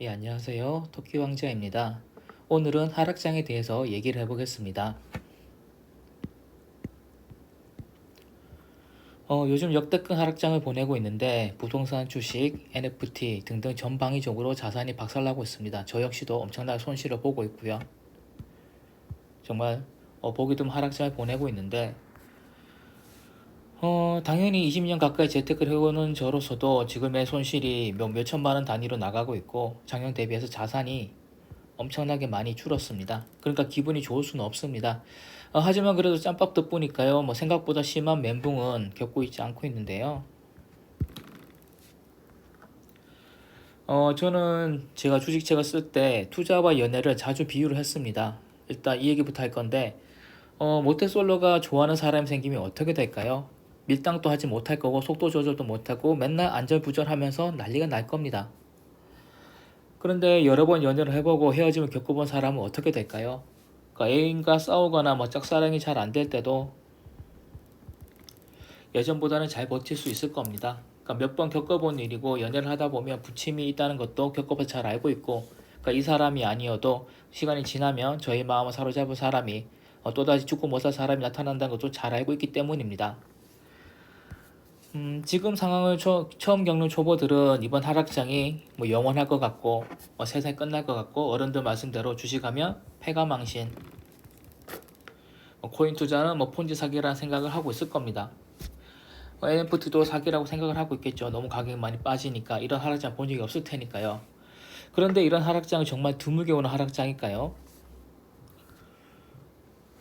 예, 안녕하세요. 토끼 왕자입니다. 오늘은 하락장에 대해서 얘기를 해보겠습니다. 요즘 역대급 하락장을 보내고 있는데 부동산, 주식, NFT 등등 전방위적으로 자산이 박살나고 있습니다. 저 역시도 엄청난 손실을 보고 있고요. 정말 보기 드문 하락장을 보내고 있는데 당연히 20년 가까이 재테크를 해오는 저로서도 지금의 손실이 몇천만 원 단위로 나가고 있고 작년 대비해서 자산이 엄청나게 많이 줄었습니다. 그러니까 기분이 좋을 수는 없습니다. 하지만 그래도 짬밥 덕분이니까요. 생각보다 심한 멘붕은 겪고 있지 않고 있는데요. 저는 제가 주식책을 쓸 때 투자와 연애를 자주 비유를 했습니다. 일단 이 얘기부터 할 건데 모태솔로가 좋아하는 사람이 생기면 어떻게 될까요? 밀당도 하지 못할 거고 속도 조절도 못하고 맨날 안절부절하면서 난리가 날 겁니다. 그런데 여러 번 연애를 해보고 헤어짐을 겪어본 사람은 어떻게 될까요? 그러니까 애인과 싸우거나 짝사랑이 잘 안 될 때도 예전보다는 잘 버틸 수 있을 겁니다. 그러니까 몇 번 겪어본 일이고 연애를 하다 보면 부침이 있다는 것도 겪어서 잘 알고 있고 그러니까 이 사람이 아니어도 시간이 지나면 저희 마음을 사로잡은 사람이 또다시 죽고 못 살 사람이 나타난다는 것도 잘 알고 있기 때문입니다. 지금 상황을 처음 겪는 초보들은 이번 하락장이 영원할 것 같고 세상이 끝날 것 같고 어른들 말씀대로 주식하면 패가망신 코인 투자는 폰지 사기라는 생각을 하고 있을 겁니다. NFT도 사기라고 생각을 하고 있겠죠. 너무 가격이 많이 빠지니까 이런 하락장 본 적이 없을 테니까요. 그런데 이런 하락장은 정말 드물게 오는 하락장일까요?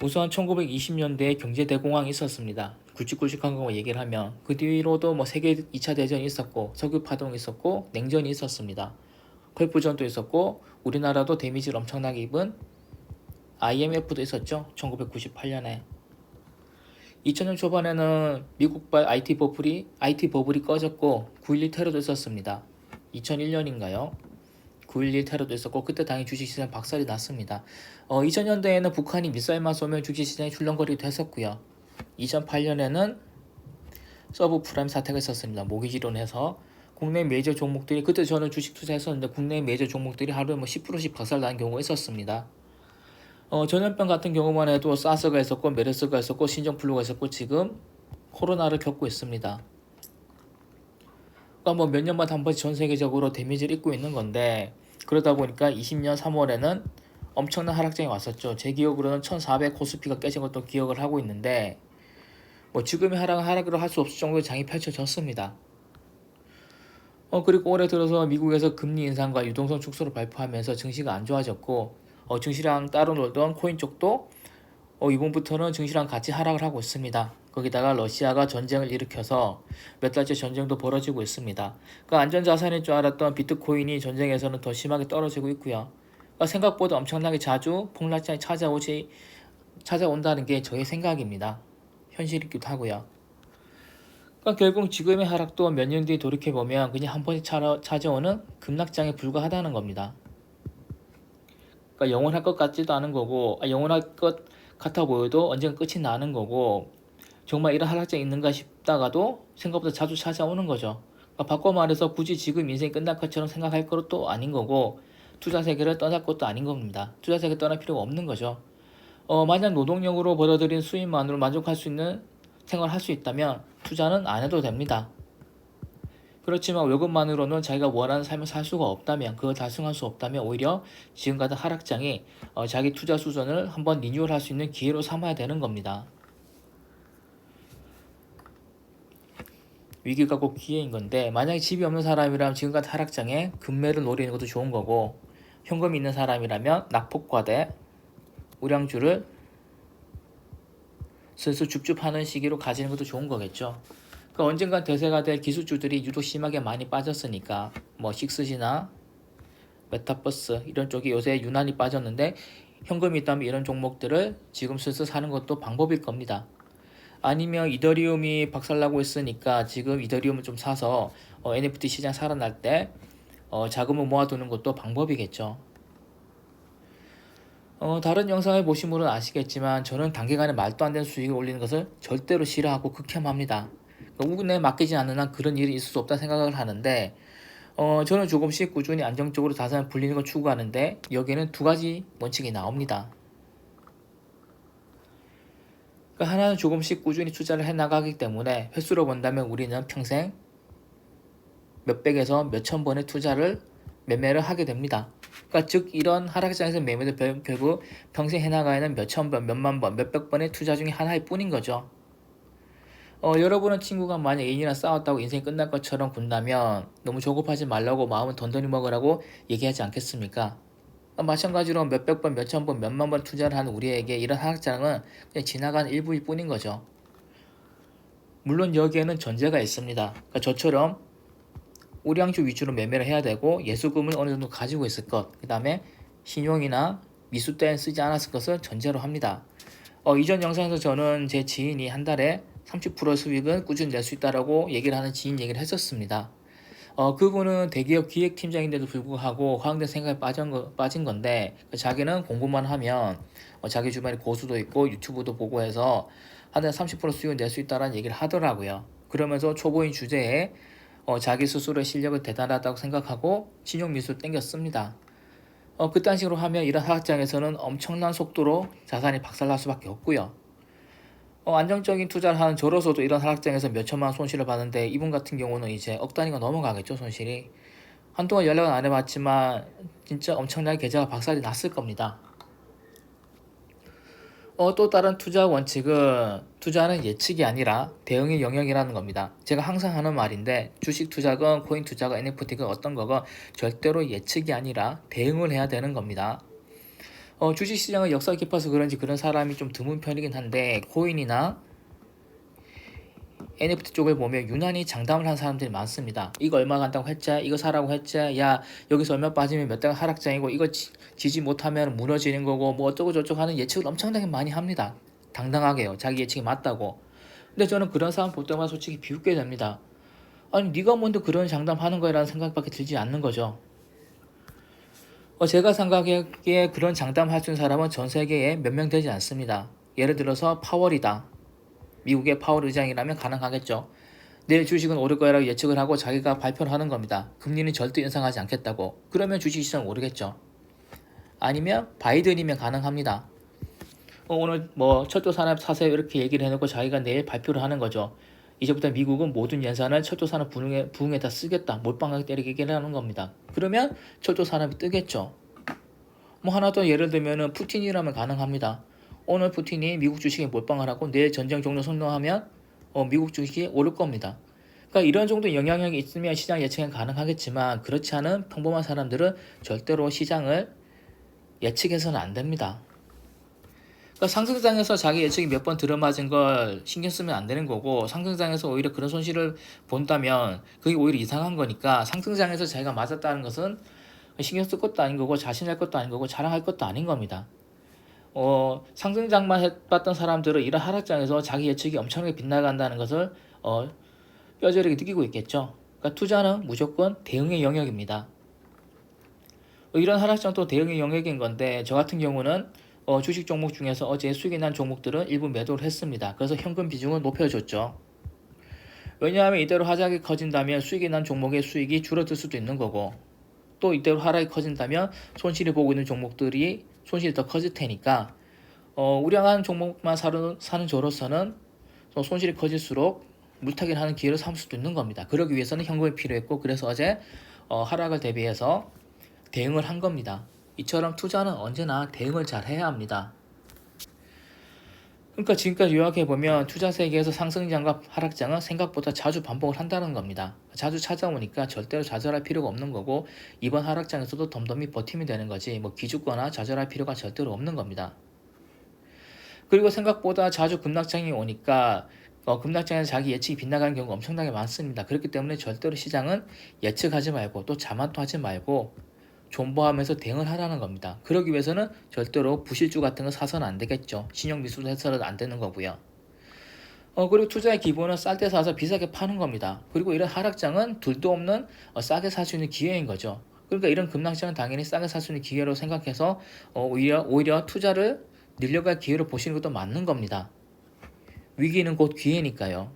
우선 1920년대에 경제대공황이 있었습니다. 굵직굵직한 것만 얘기를 하면 그 뒤로도 세계 2차 대전이 있었고 석유파동이 있었고 냉전이 있었습니다. 펄프전도 있었고 우리나라도 데미지를 엄청나게 입은 IMF도 있었죠. 1998년에 2000년 초반에는 미국발 IT 버블이 꺼졌고 9.11 테러도 있었습니다. 2001년인가요? 9.11 테러도 있었고 그때 당연히 주식시장 박살이 났습니다. 2000년대에는 북한이 미사일만 쏘면 주식시장이 출렁거리기도 했었고요. 2008년에는 서브프라임 사태가 있었습니다. 모기지론해서 국내 메이저 종목들이 그때 저는 주식 투자했었는데 국내 메이저 종목들이 하루에 10%씩 박살나는 경우가 있었습니다. 전염병 같은 경우만 해도 사스가 있었고 메르스가 있었고 신종플루가 있었고 지금 코로나를 겪고 있습니다. 그러니까 몇 년마다 한 번씩 전 세계적으로 데미지를 입고 있는 건데 그러다 보니까 20년 3월에는 엄청난 하락장이 왔었죠. 제 기억으로는 1400 코스피가 깨진 것도 기억을 하고 있는데 지금의 하락을 할 수 없을 정도의 장이 펼쳐졌습니다. 그리고 올해 들어서 미국에서 금리 인상과 유동성 축소를 발표하면서 증시가 안 좋아졌고 증시랑 따로 놀던 코인 쪽도 이번부터는 증시랑 같이 하락을 하고 있습니다. 거기다가 러시아가 전쟁을 일으켜서 몇 달째 전쟁도 벌어지고 있습니다. 그러니까 안전자산일 줄 알았던 비트코인이 전쟁에서는 더 심하게 떨어지고 있고요. 그러니까 생각보다 엄청나게 자주 폭락장이 찾아온다는 게 저의 생각입니다. 현실이기도 하고요. 그러니까 결국 지금의 하락도 몇 년 뒤에 돌이켜보면 그냥 한 번씩 찾아오는 급락장에 불과하다는 겁니다. 그러니까 영원할 것 같지도 않은 거고 영원할 것 같아 보여도 언젠가 끝이 나는 거고 정말 이런 하락장이 있는가 싶다가도 생각보다 자주 찾아오는 거죠. 그러니까 바꿔 말해서 굳이 지금 인생이 끝날 것처럼 생각할 것도 아닌 거고 투자 세계를 떠날 것도 아닌 겁니다. 투자 세계 떠날 필요가 없는 거죠. 만약 노동력으로 벌어들인 수입만으로 만족할 수 있는 생활을 할 수 있다면 투자는 안 해도 됩니다. 그렇지만 월급만으로는 자기가 원하는 삶을 살 수가 없다면 그걸 달성할 수 없다면 오히려 지금 같은 하락장이 자기 투자 수준을 한번 리뉴얼할 수 있는 기회로 삼아야 되는 겁니다. 위기가 꼭 기회인 건데 만약에 집이 없는 사람이라면 지금 같은 하락장에 급매를 노리는 것도 좋은 거고 현금이 있는 사람이라면 낙폭과대 우량주를 슬슬 줍줍하는 시기로 가지는 것도 좋은 거겠죠. 그러니까 언젠간 대세가 될 기술주들이 유독 심하게 많이 빠졌으니까 식스지나 메타버스 이런 쪽이 요새 유난히 빠졌는데 현금이 있다면 이런 종목들을 지금 슬슬 사는 것도 방법일 겁니다. 아니면 이더리움이 박살나고 있으니까 지금 이더리움을 좀 사서 NFT 시장 살아날 때 자금을 모아두는 것도 방법이겠죠. 다른 영상을 보신 분은 아시겠지만 저는 단기간에 말도 안 되는 수익을 올리는 것을 절대로 싫어하고 극혐합니다. 운에 맡기지 않는 한 그런 일이 있을 수 없다 생각을 하는데 저는 조금씩 꾸준히 안정적으로 자산을 불리는 걸 추구하는데 여기에는 두 가지 원칙이 나옵니다. 그러니까 하나는 조금씩 꾸준히 투자를 해나가기 때문에 횟수로 본다면 우리는 평생 몇백에서 몇천 번의 투자를 매매를 하게 됩니다. 그러니까 즉 이런 하락장에서 매매도 결국 평생 해나가는 몇천 번, 몇만 번, 몇백 번의 투자 중에 하나일 뿐인 거죠. 여러분은 친구가 만약 애인이랑 싸웠다고 인생이 끝날 것처럼 군다면 너무 조급하지 말라고 마음은 던던히 먹으라고 얘기하지 않겠습니까? 마찬가지로 몇백 번, 몇천 번, 몇만 번 투자를 하는 우리에게 이런 하락장은 그냥 지나간 일부일 뿐인 거죠. 물론 여기에는 전제가 있습니다. 그러니까 저처럼 우량주 위주로 매매를 해야 되고 예수금을 어느 정도 가지고 있을 것, 그 다음에 신용이나 미수 때는 쓰지 않았을 것을 전제로 합니다. 이전 영상에서 저는 제 지인이 한 달에 30% 수익은 꾸준히 낼 수 있다라고 얘기를 하는 지인 얘기를 했었습니다. 그분은 대기업 기획팀장인데도 불구하고 화학대 생각에 빠진 건데 자기는 공부만 하면 자기 주변에 고수도 있고 유튜브도 보고 해서 한 달에 30% 수익을 낼 수 있다는 얘기를 하더라고요. 그러면서 초보인 주제에 자기 스스로의 실력을 대단하다고 생각하고 신용미수를 땡겼습니다. 그딴 식으로 하면 이런 하락장에서는 엄청난 속도로 자산이 박살날 수밖에 없고요. 안정적인 투자를 하는 저로서도 이런 하락장에서 몇천만 원 손실을 봤는데 이분 같은 경우는 이제 억 단위가 넘어가겠죠, 손실이. 한동안 연락은 안 해봤지만 진짜 엄청나게 계좌가 박살이 났을 겁니다. 또 다른 투자 원칙은 투자는 예측이 아니라 대응의 영역이라는 겁니다. 제가 항상 하는 말인데 주식 투자건 코인 투자건 NFT건 어떤 거건 절대로 예측이 아니라 대응을 해야 되는 겁니다. 주식시장은 역사가 깊어서 그런지 그런 사람이 좀 드문 편이긴 한데 코인이나 NFT 쪽을 보면 유난히 장담을 한 사람들이 많습니다. 이거 얼마 간다고 했지? 이거 사라고 했지? 야 여기서 얼마 빠지면 몇 달간 하락장이고 이거 지지 못하면 무너지는 거고 뭐 어쩌고 저쩌고 하는 예측을 엄청나게 많이 합니다. 당당하게요. 자기 예측이 맞다고. 근데 저는 그런 사람 볼 때마다 솔직히 비웃게 됩니다. 아니 네가 뭔데 그런 장담하는 거야 라는 생각밖에 들지 않는 거죠. 제가 생각하기에 그런 장담할 수 있는 사람은 전 세계에 몇 명 되지 않습니다. 예를 들어서 파월이다. 미국의 파월 의장이라면 가능하겠죠. 내일 주식은 오를 거라고 예측을 하고 자기가 발표를 하는 겁니다. 금리는 절대 인상하지 않겠다고. 그러면 주식시장 오르겠죠. 아니면 바이든이면 가능합니다. 오늘 뭐 철도 산업 사세요 이렇게 얘기를 해놓고 자기가 내일 발표를 하는 거죠. 이제부터 미국은 모든 예산을 철도 산업 부흥에다 쓰겠다. 몰빵하게 때리게 얘기를 하는 겁니다. 그러면 철도 산업이 뜨겠죠. 뭐 하나 더 예를 들면은 푸틴이라면 가능합니다. 오늘 푸틴이 미국 주식에 몰빵을 하고 내일 전쟁 종료 선언하면 미국 주식이 오를 겁니다. 그러니까 이런 정도 영향력이 있으면 시장 예측은 가능하겠지만 그렇지 않은 평범한 사람들은 절대로 시장을 예측해서는 안 됩니다. 그러니까 상승장에서 자기 예측이 몇 번 들어맞은 걸 신경 쓰면 안 되는 거고 상승장에서 오히려 그런 손실을 본다면 그게 오히려 이상한 거니까 상승장에서 자기가 맞았다는 것은 신경 쓸 것도 아닌 거고 자신할 것도 아닌 거고 자랑할 것도 아닌 겁니다. 상승장만 해봤던 사람들은 이런 하락장에서 자기 예측이 엄청나게 빗나간다는 것을 뼈저리게 느끼고 있겠죠. 그러니까 투자는 무조건 대응의 영역입니다. 이런 하락장도 대응의 영역인 건데 저 같은 경우는 주식 종목 중에서 어제 수익이 난 종목들은 일부 매도를 했습니다. 그래서 현금 비중을 높여줬죠. 왜냐하면 이대로 하락이 커진다면 수익이 난 종목의 수익이 줄어들 수도 있는 거고 또 이대로 하락이 커진다면 손실을 보고 있는 종목들이 손실이 더 커질 테니까 우량한 종목만 사는 저로서는 손실이 커질수록 물타기를 하는 기회를 삼을 수도 있는 겁니다. 그러기 위해서는 현금이 필요했고 그래서 어제 하락을 대비해서 대응을 한 겁니다. 이처럼 투자는 언제나 대응을 잘 해야 합니다. 그러니까 지금까지 요약해보면 투자 세계에서 상승장과 하락장은 생각보다 자주 반복을 한다는 겁니다. 자주 찾아오니까 절대로 좌절할 필요가 없는 거고 이번 하락장에서도 덤덤히 버티면 되는 거지 뭐 기죽거나 좌절할 필요가 절대로 없는 겁니다. 그리고 생각보다 자주 급락장이 오니까 급락장에서 자기 예측이 빗나가는 경우가 엄청나게 많습니다. 그렇기 때문에 절대로 시장은 예측하지 말고 또 자만도 하지 말고 존버하면서 대응을 하라는 겁니다. 그러기 위해서는 절대로 부실주 같은 거 사서는 안 되겠죠. 신용미수도 해서는 안 되는 거고요. 그리고 투자의 기본은 쌀 때 사서 비싸게 파는 겁니다. 그리고 이런 하락장은 둘도 없는 싸게 살 수 있는 기회인 거죠. 그러니까 이런 급락장은 당연히 싸게 살 수 있는 기회로 생각해서 오히려 투자를 늘려갈 기회로 보시는 것도 맞는 겁니다. 위기는 곧 기회니까요.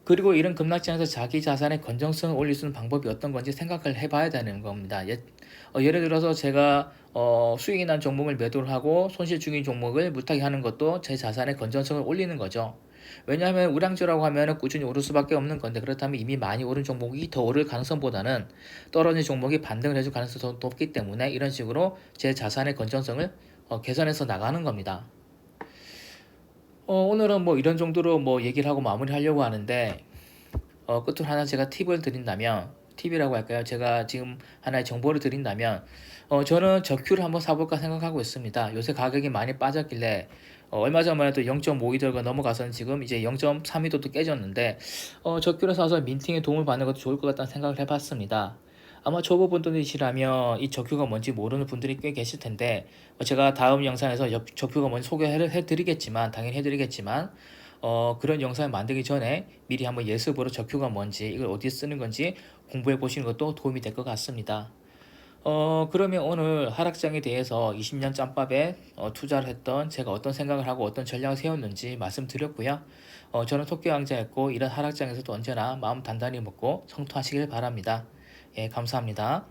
그리고 이런 급락장에서 자기 자산의 건전성을 올릴 수 있는 방법이 어떤 건지 생각을 해봐야 되는 겁니다. 예를 들어서 제가 수익이 난 종목을 매도를 하고 손실 중인 종목을 물타기 하는 것도 제 자산의 건전성을 올리는 거죠. 왜냐하면 우량주라고 하면 꾸준히 오를 수밖에 없는 건데, 그렇다면 이미 많이 오른 종목이 더 오를 가능성보다는 떨어진 종목이 반등을 해줄 가능성이 더 높기 때문에 이런 식으로 제 자산의 건전성을 개선해서 나가는 겁니다. 오늘은 뭐 이런 정도로 뭐 얘기를 하고 마무리하려고 하는데, 끝으로 하나 제가 팁을 드린다면, 팁이라고 할까요? 제가 지금 하나의 정보를 드린다면, 저는 적큐를 한번 사볼까 생각하고 있습니다. 요새 가격이 많이 빠졌길래, 얼마 전만 해도 0.52도가 넘어가서는 지금 이제 0.32도도 깨졌는데, 적큐를 사서 민팅에 도움을 받는 것도 좋을 것 같다는 생각을 해봤습니다. 아마 초보분들이시라면 이 적큐가 뭔지 모르는 분들이 꽤 계실 텐데, 제가 다음 영상에서 적큐가 뭔지 소개를 해드리겠지만, 당연히 해드리겠지만, 그런 영상을 만들기 전에 미리 한번 예습으로 적큐가 뭔지, 이걸 어디에 쓰는 건지 공부해 보시는 것도 도움이 될 것 같습니다. 그러면 오늘 하락장에 대해서 20년 짬밥에 투자를 했던 제가 어떤 생각을 하고 어떤 전략을 세웠는지 말씀드렸고요. 저는 토끼 왕자였고, 이런 하락장에서도 언제나 마음 단단히 먹고 성투하시길 바랍니다. 예, 감사합니다.